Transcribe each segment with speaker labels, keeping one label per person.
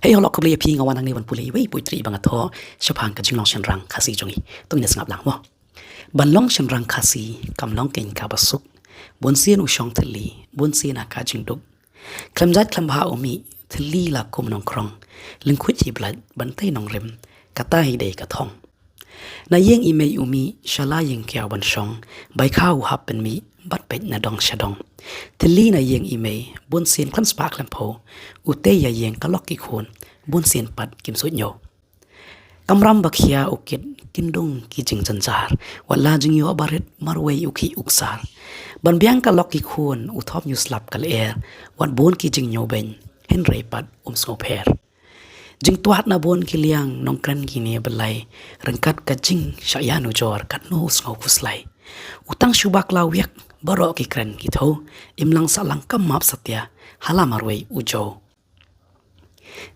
Speaker 1: Hei holok ko beli pi ngawan ang ni wan pulei wei putri bangat ho syapang ka jinglong shen rang khasi jongi tung nes ngap lang mo ban long shen rang khasi kam long ken ka basuk bon sien u shong thli bon sien ka jingduk klamjat klamba umi thli la kum nong krong lingkhu chi blad ban tai nong rem kata hi dei ka thong na yeng ime umi shala yeng kya ban shong bai khau hap pen mi bat pet na dong shadong thli na yeng ime bon sien klam spa klam pho u te ya yeng ka lok ki khon bon sien pat kim su nyo kamram bakhia ukit kindung ki jing janjar wala jing yo baret marwei ukhi uksar ban biang ka lok ki khon u thop nyu slap kal air wat bon ki jing nyo ben hen rei pat sko pher jing tuat na bon ki liang nong kran ki ne belai rengkat ka jing shaya nu jor kat no ngo kuslai utang shubak la wiek baro ki kran ki tho imlang salang kam map satya hala marwei ujo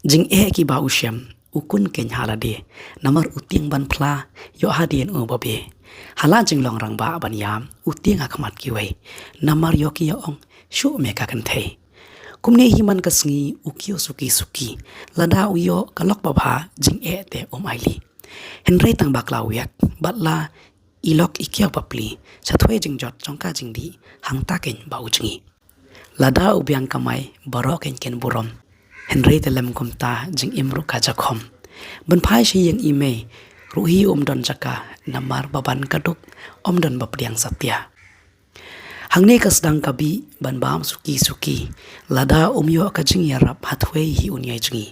Speaker 1: jing e ki ba ushem ukun ken halade namar uting ban phla yo hadien o babe hala jing long rang ba ban yam uting akmat ki wei namar yo ki yo ong shu me ka kan thei kumne himan kasngi ukio suki suki lada uyo kalok baba jing e te omaili henry tang bakla wiak batla ilok ikyo papli chathwe jing jot chongka jing di hangta ken ba uchngi lada ubyang kamai baro ken ken burom henry telem komta jing imru ka jakhom ban phai shi yeng ime ruhi don jaka namar baban kaduk don bapriang satya hangne kasdang kabi ban bam suki suki lada umyo ka jing yarap hathwe hi unyai jingi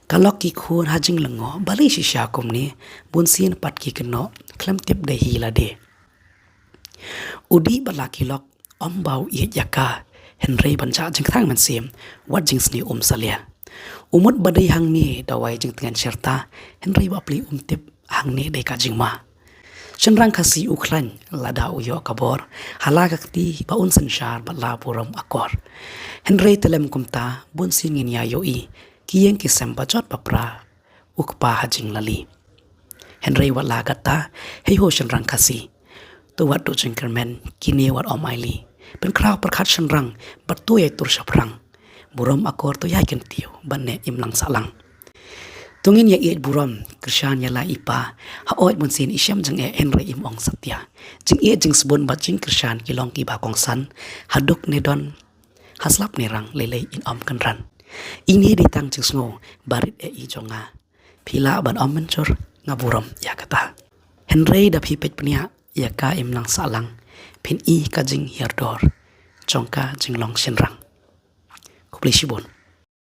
Speaker 1: kalok ki khur hajing lango bali shi sha komne bunsien pat ki kno klam tip de hi lade udi bala ki lok ombau ye yaka henry banja jing thang man sem wat jing sni salia umut badai hangni dawai jing tengan serta henry bapli tip hangni de ka jing ma Shenrang kasi uklan lada uyo kabor halagakti baun senshar batla puram akor henry telem kumta bun singin ya yoi kiyeng kisem bajot papra ukpa hajing lali henry wala gata hei ho shenrang kasi to wat do jingkermen kini wat omaili pen kraw perkhat shenrang batu ye tur shaprang buram akor to ya kentiu banne imlang salang tungin ya iet buram krishan ya la ipa ha oi mun sin isyam jang e henry im ong satya jing e jing sbon ba jing krishan kilong ki ba kong san haduk ne don haslap ne rang lele in om kan ran ini ditang jing sngo barit e i jonga phila ban om menchor nga buram ya kata henry da phi pet pnia ya ka im lang salang phin i ka jing hirdor chongka jing long shin rang kupli shibon